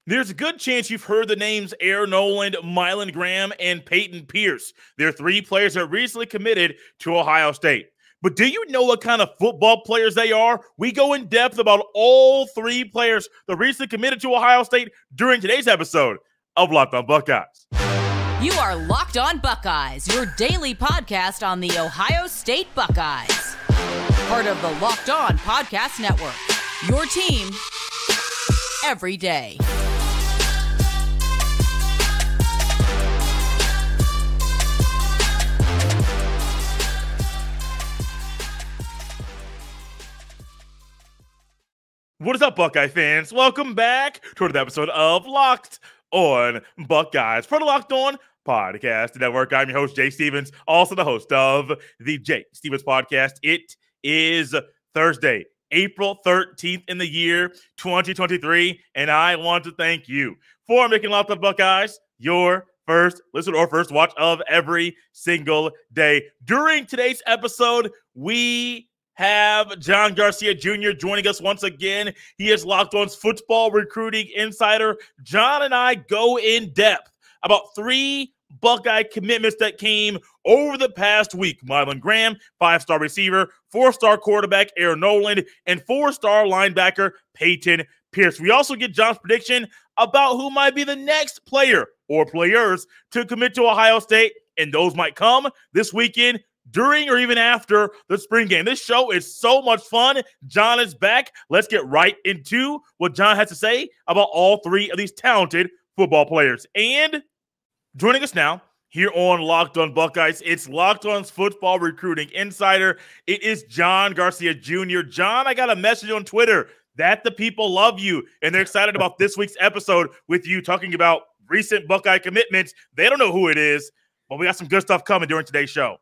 There's a good chance you've heard the names Air Noland, Mylan Graham, and Payton Pierce. They're three players that recently committed to Ohio State. But do you know what kind of football players they are? We go in depth about all three players that recently committed to Ohio State during today's episode of Locked On Buckeyes. You are Locked On Buckeyes, your daily podcast on the Ohio State Buckeyes. Part of the Locked On Podcast Network, your team every day. What is up, Buckeye fans? Welcome back to another episode of Locked On Buckeyes for the Locked On Podcast Network. I'm your host, Jay Stevens, also the host of the Jay Stevens Podcast. It is Thursday, April 13th in the year 2023, and I want to thank you for making Locked On Buckeyes your first listen or first watch of every single day. During today's episode, we have John Garcia Jr. joining us once again. He is Locked On's football recruiting insider. John and I go in depth about three Buckeye commitments that came over the past week. Milan Graham, 5-star receiver, 4-star quarterback Air Noland, and 4-star linebacker Payton Pierce. We also get John's prediction about who might be the next player or players to commit to Ohio State, and those might come this weekend, during or even after the spring game. This show is so much fun. John is back. Let's get right into what John has to say about all three of these talented football players. And joining us now here on Locked On Buckeyes, it's Locked On's football recruiting insider. It is John Garcia Jr. John, I got a message on Twitter that the people love you, and they're excited about this week's episode with you talking about recent Buckeye commitments. They don't know who it is, but we got some good stuff coming during today's show.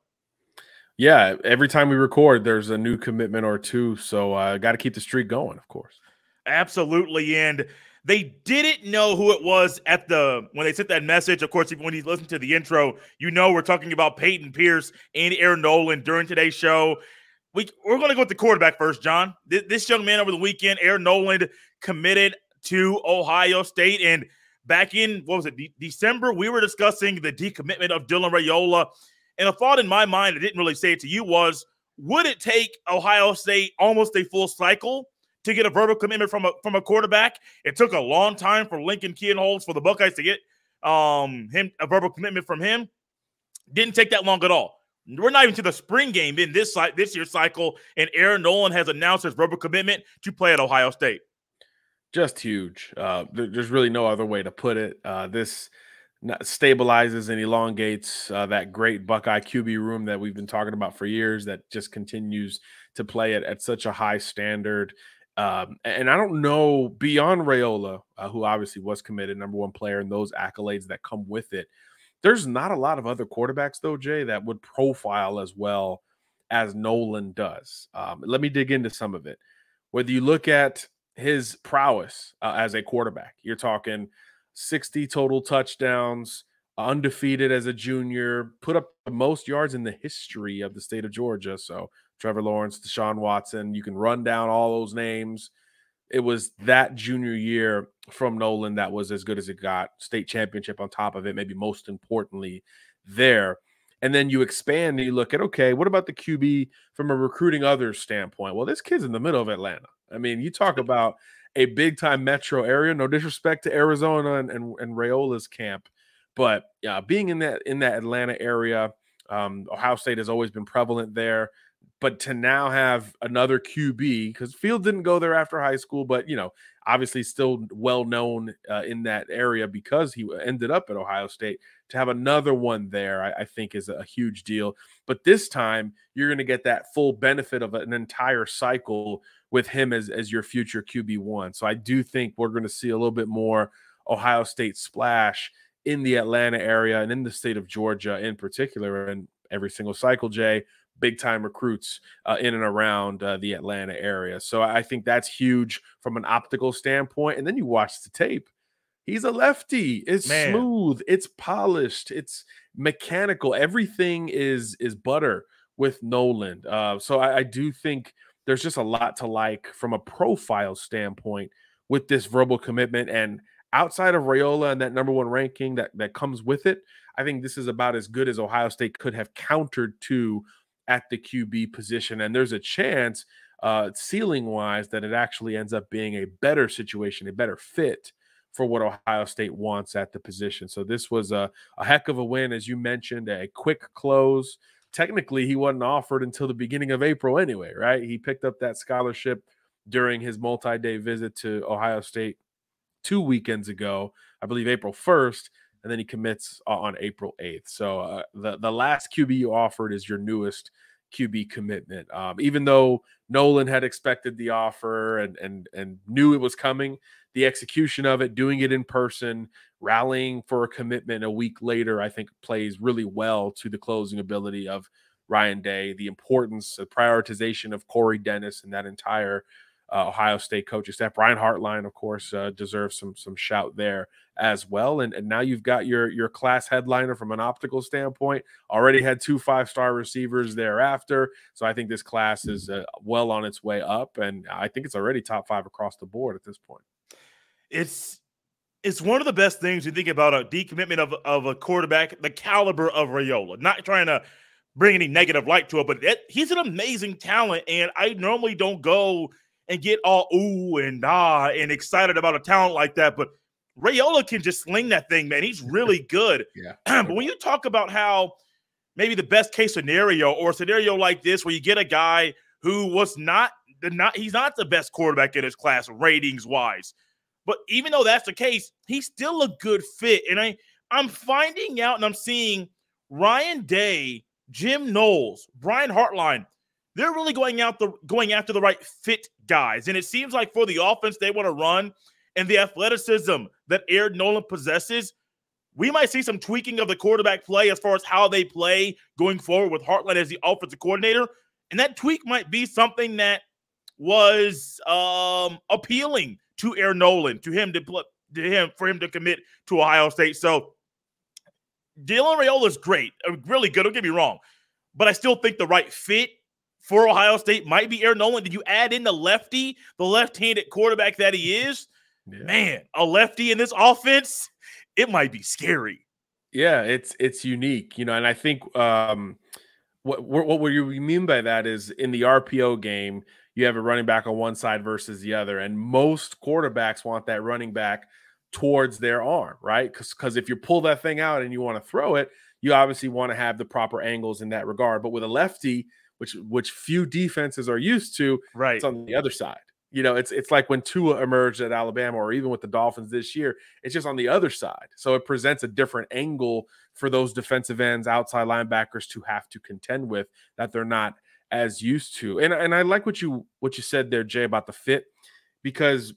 Yeah, every time we record, there's a new commitment or two, so got to keep the streak going, of course. Absolutely, and they didn't know who it was when they sent that message. Of course, even when you listen to the intro, you know we're talking about Payton Pierce and Air Noland during today's show. We're going to go with the quarterback first, John. This young man over the weekend, Air Noland, committed to Ohio State, and back in, December, we were discussing the decommitment of Dylan Raiola. And a thought in my mind, I didn't really say it to you, was, would it take Ohio State almost a full cycle to get a verbal commitment from a quarterback? It took a long time for Lincoln Kienholz, for the Buckeyes, to get a verbal commitment from him. Didn't take that long at all. We're not even to the spring game in this year's cycle, and Air Noland has announced his verbal commitment to play at Ohio State. Just huge. There's really no other way to put it. This stabilizes and elongates that great Buckeye QB room that we've been talking about for years, that just continues to play at such a high standard. And I don't know, beyond Raiola, who obviously was committed, number one player, and those accolades that come with it, there's not a lot of other quarterbacks, though, Jay, that would profile as well as Noland does. Let me dig into some of it. Whether you look at his prowess as a quarterback, you're talking 60 total touchdowns, undefeated as a junior, put up the most yards in the history of the state of Georgia. So Trevor Lawrence, Deshaun Watson, you can run down all those names. It was that junior year from Noland that was as good as it got. State championship on top of it, maybe most importantly there. And then you expand and you look at, okay, what about the QB from a recruiting others standpoint? Well, this kid's in the middle of Atlanta. I mean, you talk about a big-time metro area. No disrespect to Arizona and Raiola's camp, but being in that Atlanta area, Ohio State has always been prevalent there. But to now have another QB, because Field didn't go there after high school, but obviously still well known in that area because he ended up at Ohio State. To have another one there, I think is a huge deal. But this time, you're going to get that full benefit of an entire cycle with him as your future QB1. So I do think we're going to see a little bit more Ohio State splash in the Atlanta area and in the state of Georgia in particular. And every single cycle, Jay, big-time recruits in and around the Atlanta area. So I think that's huge from an optical standpoint. And then you watch the tape. He's a lefty. It's smooth. It's polished. It's mechanical. Everything is butter with Noland. So I do think there's just a lot to like from a profile standpoint with this verbal commitment. And outside of Raiola and that number 1 ranking that comes with it, I think this is about as good as Ohio State could have countered to at the QB position. And there's a chance, ceiling-wise, that it actually ends up being a better situation, a better fit for what Ohio State wants at the position. So this was a heck of a win, as you mentioned, a quick close. Technically, he wasn't offered until the beginning of April anyway, right? He picked up that scholarship during his multi-day visit to Ohio State 2 weekends ago, I believe April 1st, and then he commits on April 8th. So the last QB you offered is your newest QB commitment. Even though Noland had expected the offer and knew it was coming, the execution of it, doing it in person, rallying for a commitment a week later, I think plays really well to the closing ability of Ryan Day, the importance, the prioritization of Corey Dennis and that entire Ohio State coaching staff. Brian Hartline, of course, deserves some shout there as well. And now you've got your class headliner from an optical standpoint. Already had 2 5-star receivers thereafter. So I think this class is well on its way up. And I think it's already top 5 across the board at this point. It's one of the best things you think about a decommitment of a quarterback, the caliber of Raiola. Not trying to bring any negative light to it, but he's an amazing talent. And I normally don't go and get all ooh and ah and excited about a talent like that. But Raiola can just sling that thing, man. He's really good. Yeah. But when you talk about how maybe the best case scenario or a scenario like this where you get a guy who was he's not the best quarterback in his class ratings wise, but even though that's the case, he's still a good fit. And I'm finding out and I'm seeing Ryan Day, Jim Knowles, Brian Hartline, they're really going after the right fit guys. And it seems like for the offense they want to run and the athleticism that Air Noland possesses, we might see some tweaking of the quarterback play as far as how they play going forward with Hartline as the offensive coordinator. And that tweak might be something that was appealing to Air Noland, for him to commit to Ohio State. So Dylan Raiola is great, really good. Don't get me wrong, but I still think the right fit for Ohio State might be Air Noland. Did you add in the left-handed quarterback that he is? Yeah. Man, a lefty in this offense, it might be scary. Yeah, it's unique, and I think what we mean by that is in the RPO game, you have a running back on one side versus the other, and most quarterbacks want that running back towards their arm, right? Because if you pull that thing out and you want to throw it, you obviously want to have the proper angles in that regard. But with a lefty, which few defenses are used to, right, it's on the other side. It's like when Tua emerged at Alabama or even with the Dolphins this year, it's just on the other side. So it presents a different angle for those defensive ends, outside linebackers to have to contend with that they're not as used to. And I like what you said there, Jay, about the fit, because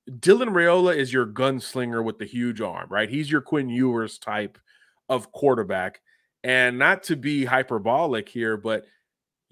Dylan Raiola is your gunslinger with the huge arm, right? He's your Quinn Ewers type of quarterback. And not to be hyperbolic here, but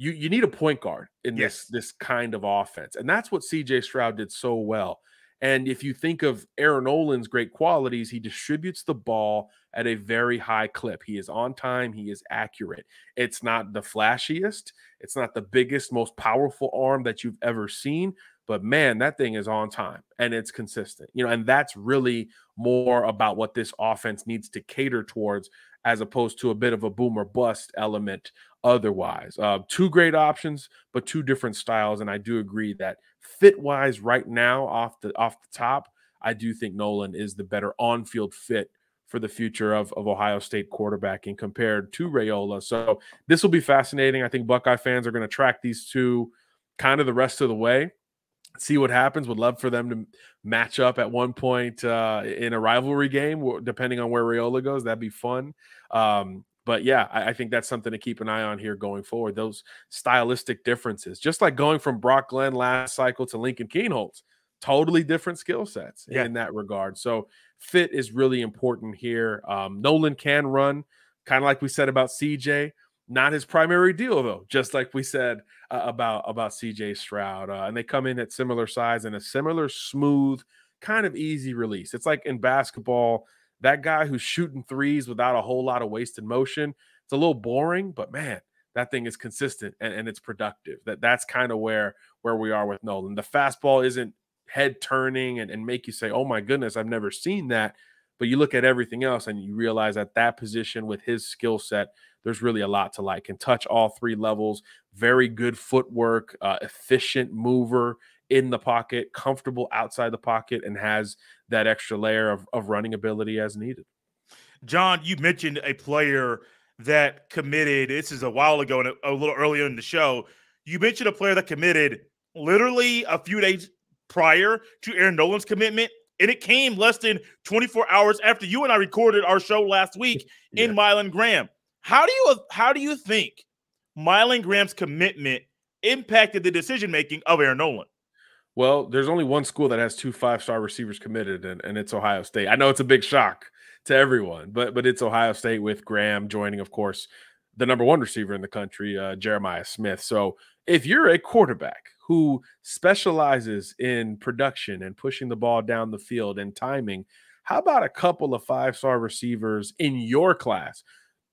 you need a point guard in this kind of offense. And that's what CJ Stroud did so well. And if you think of Air Noland's great qualities, he distributes the ball at a very high clip. He is on time. He is accurate. It's not the flashiest. It's not the biggest, most powerful arm that you've ever seen. But, man, that thing is on time and it's consistent. And that's really more about what this offense needs to cater towards as opposed to a bit of a boom or bust element otherwise. 2 great options, but 2 different styles. And I do agree that fit-wise right now off the top, I do think Noland is the better on-field fit for the future of Ohio State quarterbacking compared to Raiola. So this will be fascinating. I think Buckeye fans are going to track these two kind of the rest of the way. See what happens. Would love for them to match up at one point in a rivalry game, depending on where Raiola goes. That'd be fun. But yeah, I think that's something to keep an eye on here going forward. Those stylistic differences, just like going from Brock Glenn last cycle to Lincoln Kienholz, totally different skill sets in that regard. So fit is really important here. Noland can run, kind of like we said about CJ. Not his primary deal, though, just like we said about CJ Stroud. And they come in at similar size and a similar smooth, kind of easy release. It's like in basketball, that guy who's shooting threes without a whole lot of wasted motion, it's a little boring, but, man, that thing is consistent and it's productive. That's kind of where we are with Noland. The fastball isn't head turning and make you say, oh my goodness, I've never seen that. But you look at everything else and you realize at that position with his skill set, there's really a lot to like. Can touch all three levels, very good footwork, efficient mover in the pocket, comfortable outside the pocket, and has that extra layer of running ability as needed. John, you mentioned a player that committed. This is a while ago and a little earlier in the show. You mentioned a player that committed literally a few days prior to Air Noland's commitment, and it came less than 24 hours after you and I recorded our show last week in Milan Graham. How do you think Milan Graham's commitment impacted the decision-making of Air Noland? Well, there's only one school that has 2 5-star receivers committed, and it's Ohio State. I know it's a big shock to everyone, but it's Ohio State, with Graham joining, of course, the number 1 receiver in the country, Jeremiah Smith. So if you're a quarterback who specializes in production and pushing the ball down the field and timing, how about a couple of 5-star receivers in your class?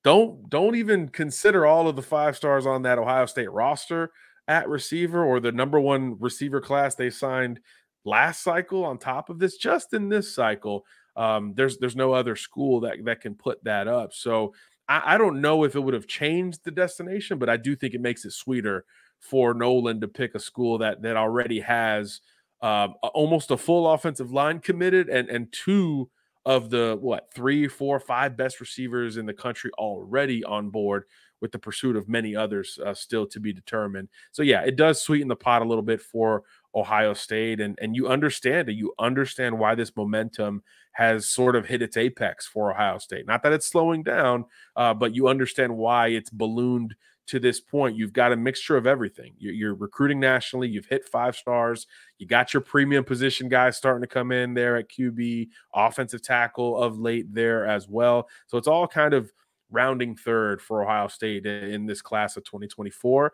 Don't even consider all of the 5 stars on that Ohio State roster at receiver, or the number 1 receiver class they signed last cycle on top of this. Just in this cycle, there's no other school that can put that up. So I don't know if it would have changed the destination, but I do think it makes it sweeter for Noland to pick a school that already has almost a full offensive line committed, and 2 of the 3, 4, 5 best receivers in the country already on board, with the pursuit of many others still to be determined. So yeah, it does sweeten the pot a little bit for Ohio State, and you understand it. You understand why this momentum has sort of hit its apex for Ohio State. Not that it's slowing down, but you understand why it's ballooned to this point. You've got a mixture of everything. You're recruiting nationally. You've hit 5 stars. You got your premium position guys starting to come in there at QB, offensive tackle of late there as well. So it's all kind of rounding third for Ohio State in this class of 2024,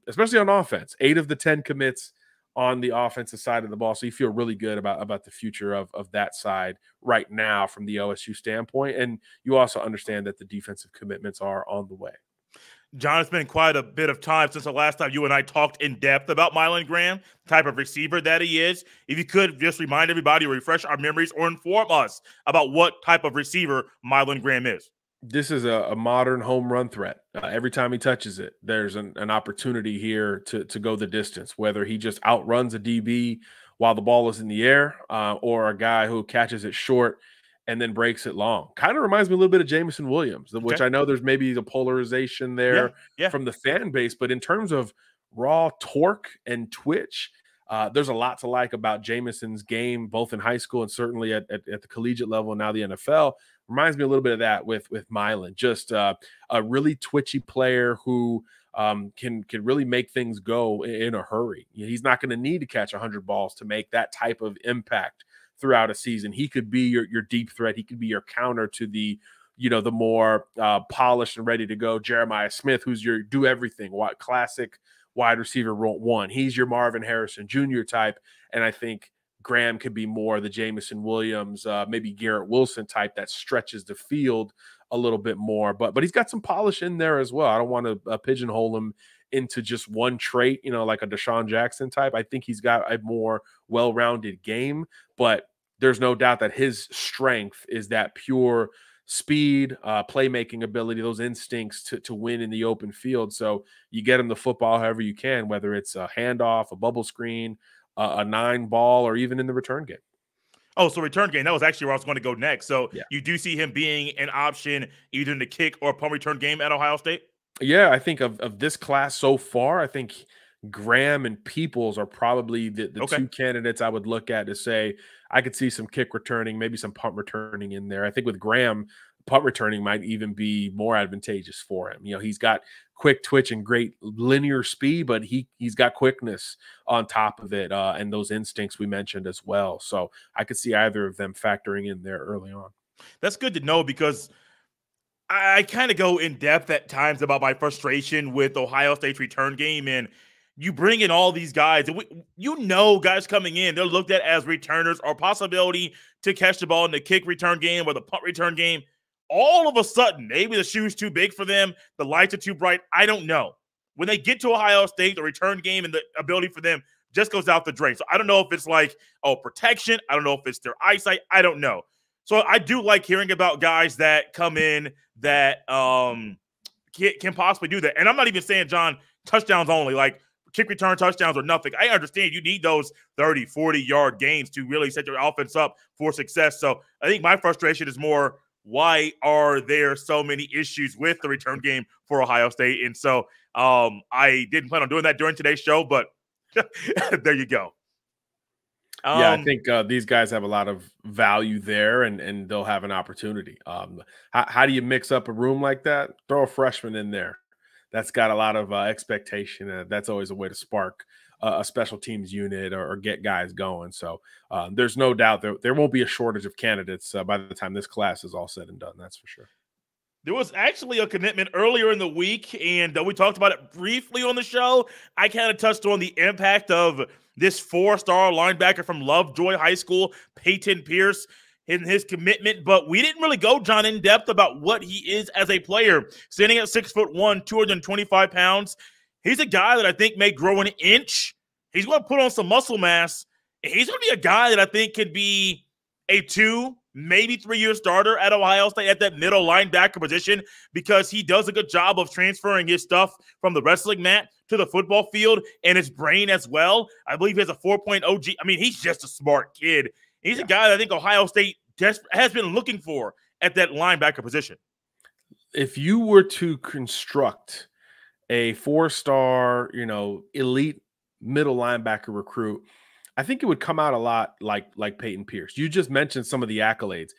especially on offense. 8 of the 10 commits on the offensive side of the ball. So you feel really good about the future of that side right now from the OSU standpoint. And you also understand that the defensive commitments are on the way. John, it's been quite a bit of time since the last time you and I talked in depth about Mylan Graham, the type of receiver that he is. If you could just remind everybody, or refresh our memories, or inform us about what type of receiver Mylan Graham is. This is a modern home run threat. Every time he touches it, there's an opportunity here to go the distance, whether he just outruns a DB while the ball is in the air, or a guy who catches it short and then breaks it long. Kind of reminds me a little bit of Jameson Williams, which I know there's maybe the polarization there from the fan base, but in terms of raw torque and twitch, there's a lot to like about Jameson's game, both in high school and certainly at the collegiate level, and now the NFL. Reminds me a little bit of that with Mylan. Just a really twitchy player who can really make things go in a hurry. He's not going to need to catch 100 balls to make that type of impact throughout a season. He could be your deep threat. He could be your counter to the more polished and ready to go Jeremiah Smith, who's your do everything classic wide receiver 1. He's your Marvin Harrison Jr. type, and I think Graham could be more the Jameson Williams, maybe Garrett Wilson type that stretches the field a little bit more. But he's got some polish in there as well. I don't want to pigeonhole him into just one trait, like a Deshaun Jackson type. I think he's got a more well-rounded game, but there's no doubt that his strength is that pure speed, playmaking ability, those instincts to win in the open field. So you get him the football however you can, whether it's a handoff, a bubble screen, a 9-ball, or even in the return game. Oh, so return game. That was actually where I was going to go next. So you do see him being an option either in the kick or punt return game at Ohio State? Yeah, I think of this class so far, I think Graham and Peoples are probably the 2 candidates I would look at to say I could see some kick returning, maybe some punt returning in there. I think with Graham, punt returning might even be more advantageous for him. He's got quick twitch and great linear speed, but he's got quickness on top of it, and those instincts we mentioned as well. So I could see either of them factoring in there early on. That's good to know, because I kind of go in depth at times about my frustration with Ohio State's return game, and you bring in all these guys, and guys coming in, they're looked at as returners or possibility to catch the ball in the kick return game or the punt return game. All of a sudden, maybe the shoe's too big for them, the lights are too bright, I don't know. When they get to Ohio State, the return game and the ability for them just goes out the drain. So I don't know if it's like, protection. I don't know if it's their eyesight. I don't know. So I do like hearing about guys that come in that can possibly do that. And I'm not even saying, John, touchdowns only, like kick return touchdowns or nothing. I understand you need those 30, 40-yard gains to really set your offense up for success. So I think my frustration is more, why are there so many issues with the return game for Ohio State? And so I didn't plan on doing that during today's show, but there you go. Yeah, I think these guys have a lot of value there, and they'll have an opportunity. How do you mix up a room like that? Throw a freshman in there. That's got a lot of expectation. That's always a way to spark a special teams unit or get guys going. So there's no doubt there won't be a shortage of candidates by the time this class is all said and done. That's for sure. There was actually a commitment earlier in the week, and we talked about it briefly on the show. I kind of touched on the impact of this 4-star linebacker from Lovejoy High School, Payton Pierce, in his commitment, but we didn't really go, John, in depth about what he is as a player. Standing at 6'1", 225 pounds, he's a guy that I think may grow an inch. He's going to put on some muscle mass. He's going to be a guy that I think could be a 2, maybe 3-year starter at Ohio State at that middle linebacker position, because he does a good job of transferring his stuff from the wrestling mat to the football field and his brain as well. I believe he has a 4.0 G. I mean, he's just a smart kid. He's a guy that I think Ohio State has been looking for at that linebacker position. If you were to construct a 4-star, elite middle linebacker recruit, I think it would come out a lot like Payton Pierce. You just mentioned some of the accolades.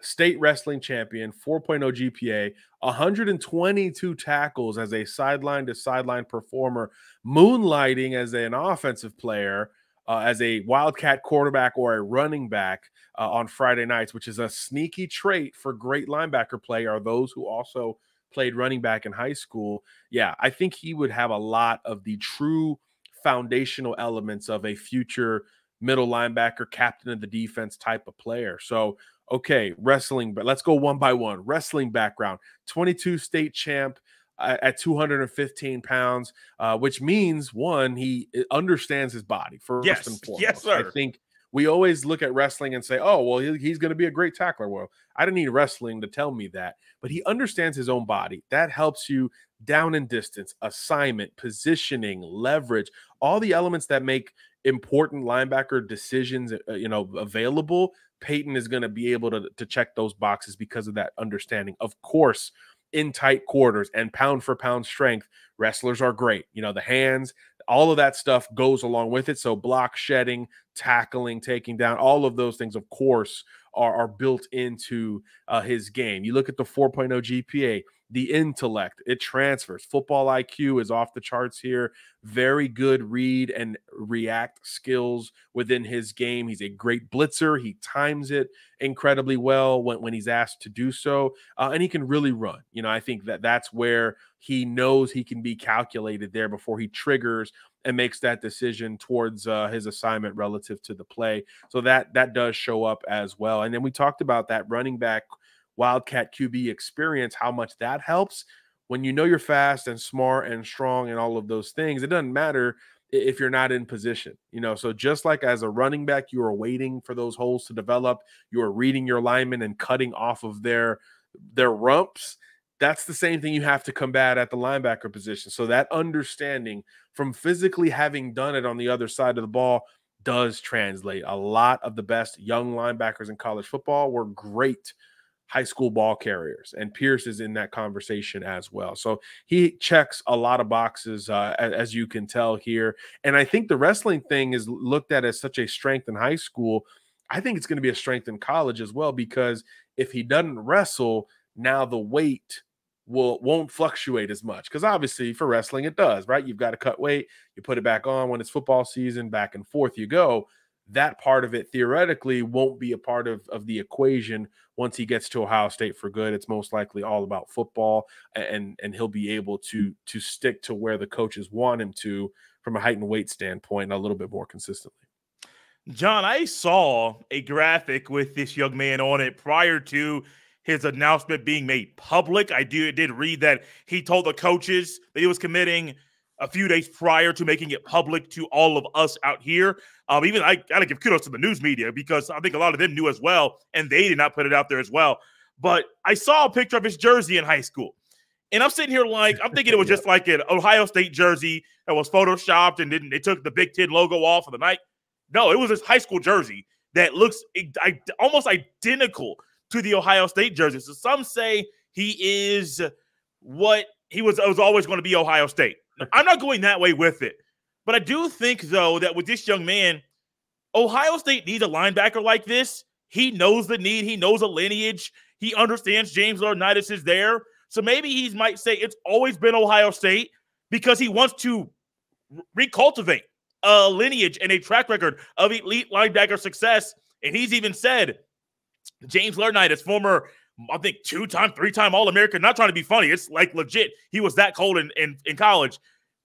State wrestling champion, 4.0 GPA, 122 tackles as a sideline-to-sideline performer, moonlighting as an offensive player, as a wildcat quarterback or a running back on Friday nights, which is a sneaky trait for great linebacker play, are those who also played running back in high school. Yeah, I think he would have a lot of the true foundational elements of a future middle linebacker, captain of the defense type of player. So, okay, wrestling, but let's go one by one. Wrestling background, 22 state champ at 215 pounds, which means, one, he understands his body first and foremost. Yes, sir. I think we always look at wrestling and say, oh, well, he's going to be a great tackler. Well, I didn't need wrestling to tell me that, but he understands his own body. That helps you down and distance, assignment, positioning, leverage, all the elements that make important linebacker decisions, available. Payton is going to be able to check those boxes because of that understanding. Of course, in tight quarters and pound for pound strength, wrestlers are great. The hands, all of that stuff goes along with it. So block shedding, tackling, taking down, all of those things, of course, are built into his game. You look at the 4.0 GPA, the intellect, it transfers. Football IQ is off the charts here. Very good read and react skills within his game. He's a great blitzer. He times it incredibly well when he's asked to do so. And he can really run. I think that's where he knows he can be calculated there before he triggers and makes that decision towards his assignment relative to the play. So that does show up as well. And then we talked about that running back Wildcat QB experience, how much that helps. When you're fast and smart and strong and all of those things, it doesn't matter if you're not in position. So just like as a running back, you are waiting for those holes to develop, you are reading your linemen and cutting off of their rumps. That's the same thing you have to combat at the linebacker position. So that understanding from physically having done it on the other side of the ball does translate. A lot of the best young linebackers in college football were great high school ball carriers, and Pierce is in that conversation as well. So he checks a lot of boxes, as you can tell here. And I think the wrestling thing is looked at as such a strength in high school. I think it's going to be a strength in college as well, because if he doesn't wrestle, now the weight won't fluctuate as much, because obviously for wrestling it does, right? You've got to cut weight, you put it back on when it's football season, back and forth you go. That part of it theoretically won't be a part of the equation once he gets to Ohio State for good. It's most likely all about football, and he'll be able to stick to where the coaches want him to from a height and weight standpoint, and a little bit more consistently. John, I saw a graphic with this young man on it prior to his announcement being made public. I did read that he told the coaches that he was committing. a few days prior to making it public to all of us out here. Even I got to give kudos to the news media because I think a lot of them knew as well, and they did not put it out there as well. But I saw a picture of his jersey in high school. And I'm sitting here like, I'm thinking it was just like an Ohio State jersey that was photoshopped and then they took the Big Ten logo off of the night. No, it was his high school jersey that looks almost identical to the Ohio State jersey. So some say he is what he was always going to be Ohio State. I'm not going that way with it. But I do think, though, that with this young man, Ohio State needs a linebacker like this. He knows the need. He knows a lineage. He understands James Laurinaitis is there. So maybe he might say it's always been Ohio State because he wants to recultivate a lineage and a track record of elite linebacker success. And he's even said, James Laurinaitis, former, I think, 2-time, 3-time All-American, not trying to be funny. It's like legit. He was that cold in college.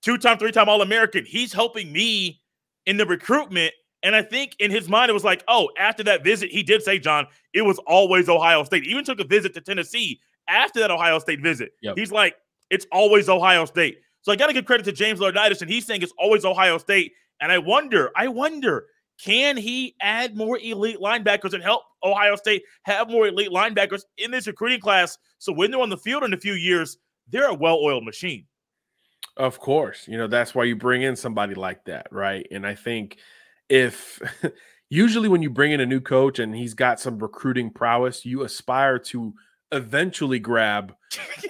2-time, 3-time All-American. He's helping me in the recruitment. And I think in his mind, it was like, oh, after that visit, he did say, John, it was always Ohio State. He even took a visit to Tennessee after that Ohio State visit. Yep. He's like, it's always Ohio State. So I got to give credit to James Laurinaitis, and he's saying it's always Ohio State. And I wonder, can he add more elite linebackers and help Ohio State have more elite linebackers in this recruiting class so when they're on the field in a few years, they're a well-oiled machine? Of course. That's why you bring in somebody like that, right? And I think if usually when you bring in a new coach and he's got some recruiting prowess, you aspire to eventually grab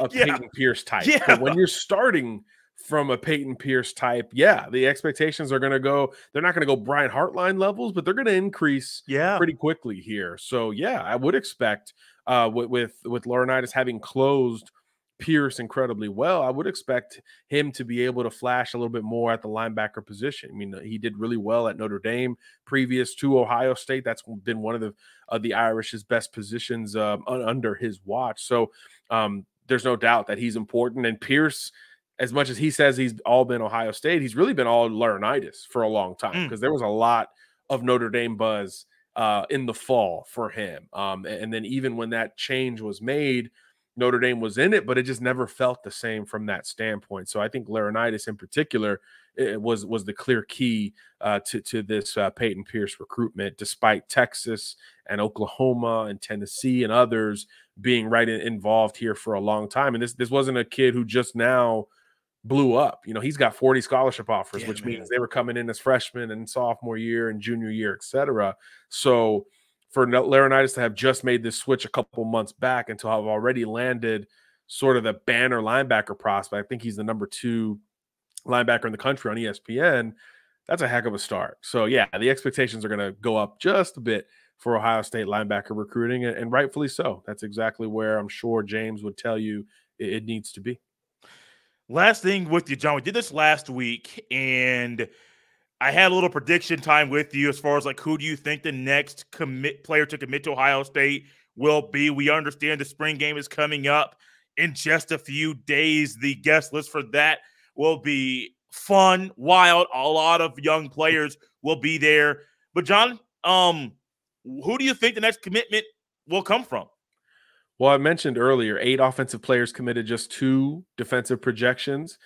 a Payton Pierce type. Yeah. But when you're starting from a Payton Pierce type, the expectations are going to go, they're not going to go Brian Hartline levels, but they're going to increase pretty quickly here. So I would expect with Laurinaitis having closed Pierce incredibly well, I would expect him to be able to flash a little bit more at the linebacker position. I mean, he did really well at Notre Dame previous to Ohio State. That's been one of the Irish's best positions under his watch. So there's no doubt that he's important. And Pierce, as much as he says he's all been Ohio State, he's really been all Laurinaitis for a long time because there was a lot of Notre Dame buzz in the fall for him. And then even when that change was made, Notre Dame was in it, but it just never felt the same from that standpoint. So I think Laurinaitis in particular was the clear key to this Payton Pierce recruitment, despite Texas and Oklahoma and Tennessee and others being involved here for a long time. And this wasn't a kid who just now blew up. He's got 40 scholarship offers, which means they were coming in as freshmen and sophomore year and junior year, et cetera. So for Laurinaitis to have just made this switch a couple months back and to have already landed sort of the banner linebacker prospect, I think he's the number 2 linebacker in the country on ESPN. That's a heck of a start. So the expectations are going to go up just a bit for Ohio State linebacker recruiting, and rightfully so. That's exactly where I'm sure James would tell you it needs to be. Last thing with you, John, we did this last week, and I had a little prediction time with you as far as like who do you think the next player to commit to Ohio State will be. We understand the spring game is coming up in just a few days. The guest list for that will be fun, wild. A lot of young players will be there. But John, who do you think the next commitment will come from? Well, I mentioned earlier, 8 offensive players committed, just 2 defensive projections.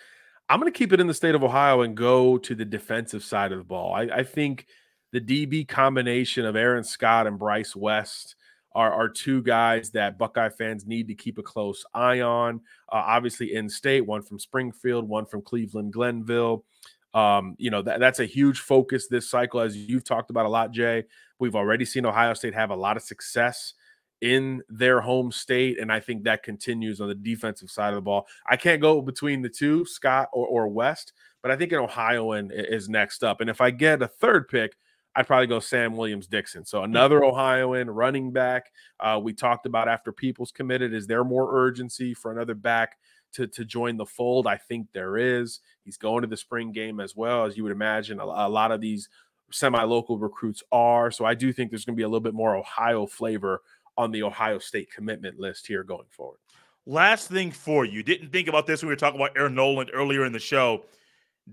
I'm going to keep it in the state of Ohio and go to the defensive side of the ball. I think the DB combination of Aaron Scott and Bryce West are 2 guys that Buckeye fans need to keep a close eye on. Obviously in-state, one from Springfield, one from Cleveland, Glenville. That's a huge focus this cycle, as you've talked about a lot, Jay. We've already seen Ohio State have a lot of success in their home state, and I think that continues on the defensive side of the ball. I can't go between the 2, Scott or West, but I think an Ohioan is next up. And if I get a third pick, I'd probably go Sam Williams-Dixon. So another Ohioan running back. We talked about after Peoples committed, is there more urgency for another back to join the fold? I think there is. He's going to the spring game as well, as you would imagine. A lot of these semi-local recruits are. So I do think there's going to be a little bit more Ohio flavor on the Ohio State commitment list here going forward. Last thing for you. Didn't think about this when we were talking about Air Noland earlier in the show.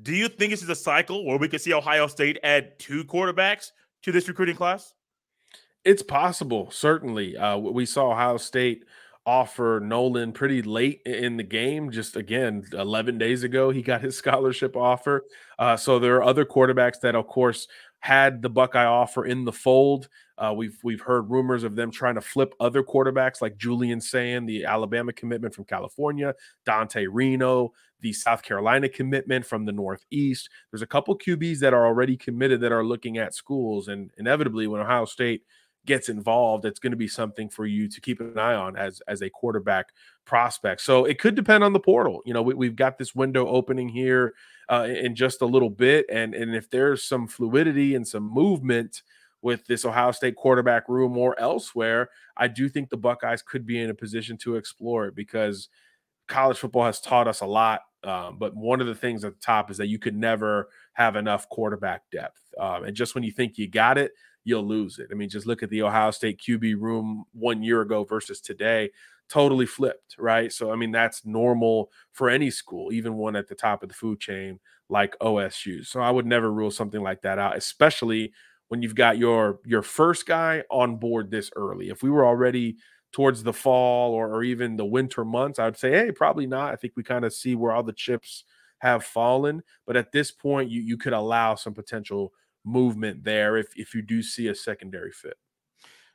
Do you think this is a cycle where we could see Ohio State add 2 quarterbacks to this recruiting class? It's possible, certainly. We saw Ohio State offer Noland pretty late in the game. Just again, 11 days ago, he got his scholarship offer. So there are other quarterbacks that, of course, had the Buckeye offer in the fold. We've heard rumors of them trying to flip other quarterbacks like Julian Sayin, the Alabama commitment from California, Dante Reno, the South Carolina commitment from the Northeast. There's a couple QBs that are already committed that are looking at schools, and inevitably when Ohio State gets involved, it's going to be something for you to keep an eye on as a quarterback prospect. So it could depend on the portal. You know, we've got this window opening here in just a little bit, and if there's some fluidity and some movement with this Ohio State quarterback room or elsewhere, I do think the Buckeyes could be in a position to explore it, because college football has taught us a lot. But one of the things at the top is that you could never have enough quarterback depth. And just when you think you got it, you'll lose it. I mean, just look at the Ohio State QB room 1 year ago versus today, totally flipped, right? So, I mean, that's normal for any school, even one at the top of the food chain like OSU. So I would never rule something like that out, especially when you've got your first guy on board this early. If we were already towards the fall or even the winter months, I would say, hey, probably not. I think we kind of see where all the chips have fallen. But at this point, you could allow some potential movement there if you do see a secondary fit.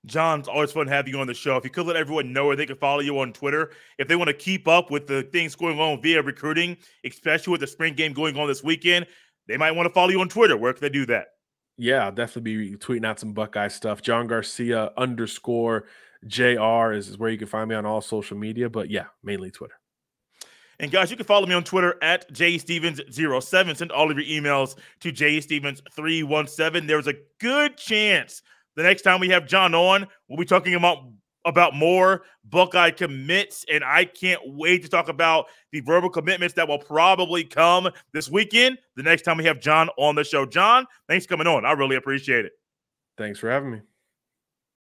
John, it's always fun to have you on the show. If you could let everyone know where they can follow you on Twitter, if they want to keep up with the things going on via recruiting, especially with the spring game going on this weekend, they might want to follow you on Twitter. Where can they do that? Yeah, I'll definitely be tweeting out some Buckeye stuff. John Garcia _JR is where you can find me on all social media. But yeah, mainly Twitter. And guys, you can follow me on Twitter at jstevens07. Send all of your emails to jstevens317. There's a good chance the next time we have John on, we'll be talking about more Buckeye commits, and I can't wait to talk about the verbal commitments that will probably come this weekend the next time we have John on the show. John, thanks for coming on. I really appreciate it. Thanks for having me.